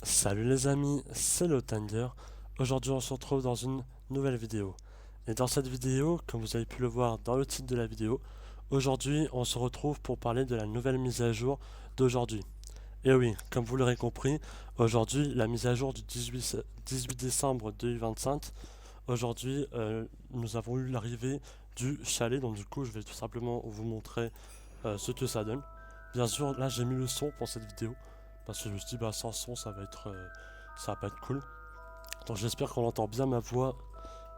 Salut les amis, c'est le Tanger. Aujourd'hui on se retrouve dans une nouvelle vidéo. Et dans cette vidéo, comme vous avez pu le voir dans le titre de la vidéo, aujourd'hui on se retrouve pour parler de la nouvelle mise à jour d'aujourd'hui. Et oui, comme vous l'aurez compris, aujourd'hui la mise à jour du 18 décembre 2025, aujourd'hui nous avons eu l'arrivée du chalet, donc du coup je vais tout simplement vous montrer ce que ça donne. Bien sûr, là j'ai mis le son pour cette vidéo parce que je me suis dit bah sans son ça va pas être cool. Donc j'espère qu'on entend bien ma voix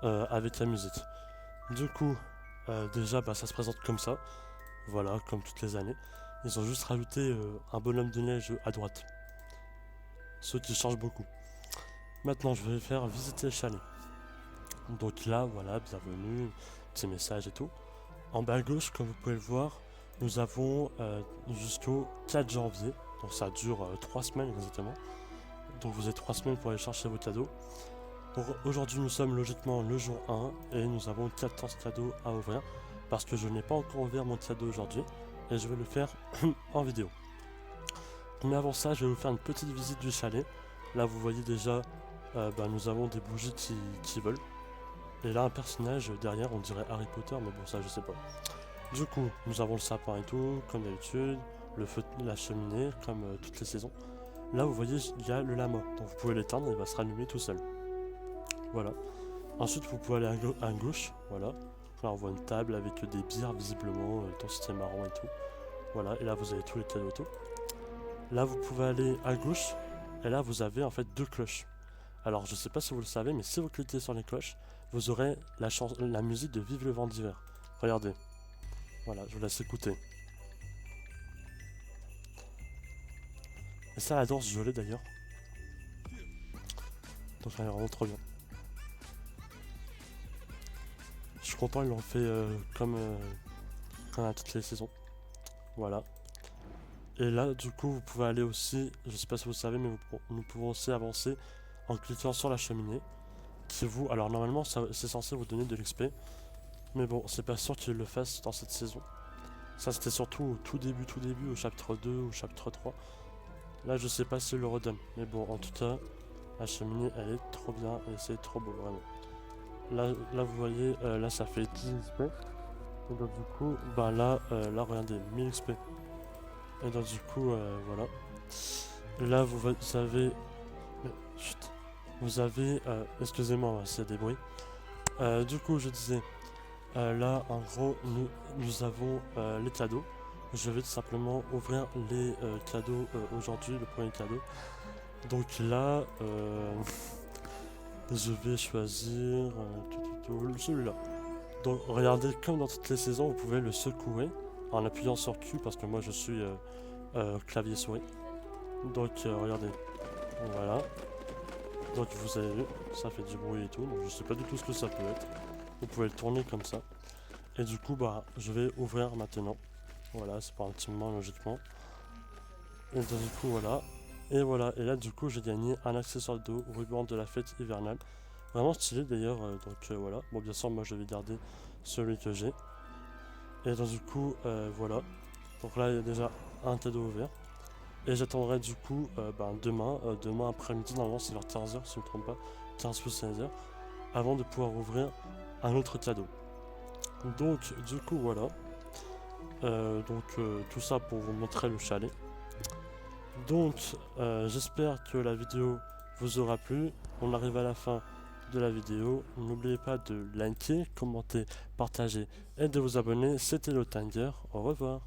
avec la musique. Du coup, déjà bah ça se présente comme ça, voilà comme toutes les années. Ils ont juste rajouté un bonhomme de neige à droite, ce qui change beaucoup. Maintenant je vais faire visiter le chalet. Donc là voilà, bienvenue, petit message et tout. En bas à gauche, comme vous pouvez le voir, nous avons jusqu'au 4 janvier. Donc ça dure 3 semaines exactement. Donc vous avez 3 semaines pour aller chercher vos cadeaux. Donc aujourd'hui nous sommes logiquement le jour 1 et nous avons 14 cadeaux à ouvrir. Parce que je n'ai pas encore ouvert mon cadeau aujourd'hui. Et je vais le faire en vidéo. Mais avant ça, je vais vous faire une petite visite du chalet. Là vous voyez déjà, nous avons des bougies qui volent. Et là un personnage derrière, on dirait Harry Potter, mais bon ça je sais pas. Du coup, nous avons le sapin et tout, comme d'habitude, le feu, la cheminée, comme toutes les saisons. Là, vous voyez, il y a le lama, donc vous pouvez l'éteindre et il va se rallumer tout seul. Voilà. Ensuite, vous pouvez aller à gauche, voilà. Là, on voit une table avec des bières, visiblement, ton système marron et tout. Voilà, et là, vous avez tous les cadeaux et tout. Là, vous pouvez aller à gauche, et là, vous avez en fait deux cloches. Alors, je sais pas si vous le savez, mais si vous cliquez sur les cloches, vous aurez la musique de Vive le vent d'hiver. Regardez. Voilà, je vous laisse écouter. Et ça, la danse gelée d'ailleurs. Donc ça a l'air vraiment trop bien. Je suis content, ils l'ont fait comme à toutes les saisons. Voilà. Et là, du coup, vous pouvez aller aussi, je sais pas si vous savez, mais nous pouvons aussi avancer en cliquant sur la cheminée. Alors normalement, c'est censé vous donner de l'XP. Mais bon, c'est pas sûr qu'ils le fassent dans cette saison. Ça, c'était surtout au tout début, au chapitre 2, au chapitre 3. Là, je sais pas s'ils le redonnent. Mais bon, en tout cas, la cheminée, elle est trop bien et c'est trop beau, vraiment. Là vous voyez, là ça fait 10 XP. Et donc du coup, là regardez, 1000 XP. Et donc du coup, voilà. Là vous avez... Chut. Vous avez... excusez-moi s'il y a des bruits. Du coup, je disais, là en gros, nous avons les cadeaux. Je vais tout simplement ouvrir les cadeaux aujourd'hui, le premier cadeau. Donc là, je vais choisir celui-là. Donc regardez, comme dans toutes les saisons, vous pouvez le secouer en appuyant sur Q parce que moi je suis clavier souris. Donc regardez, voilà. Donc vous avez vu, ça fait du bruit et tout, donc je sais pas du tout ce que ça peut être. Vous pouvez le tourner comme ça. Et du coup, bah, je vais ouvrir maintenant. Voilà, c'est pour un petit moment logiquement. Et donc, du coup, voilà. Et voilà, et là du coup j'ai gagné un accessoire de dos, ruban de la fête hivernale. Vraiment stylé d'ailleurs, donc voilà. Bon bien sûr moi je vais garder celui que j'ai. Et donc du coup voilà. Donc là il y a déjà un cadeau ouvert. Et j'attendrai du coup demain après-midi, normalement c'est vers 15h si je ne me trompe pas, 15 ou 16h, avant de pouvoir ouvrir un autre cadeau. Donc du coup voilà. Tout ça pour vous montrer le chalet. Donc j'espère que la vidéo vous aura plu. On arrive à la fin de la vidéo. N'oubliez pas de liker, commenter, partager et de vous abonner. C'était le Tanger. Au revoir.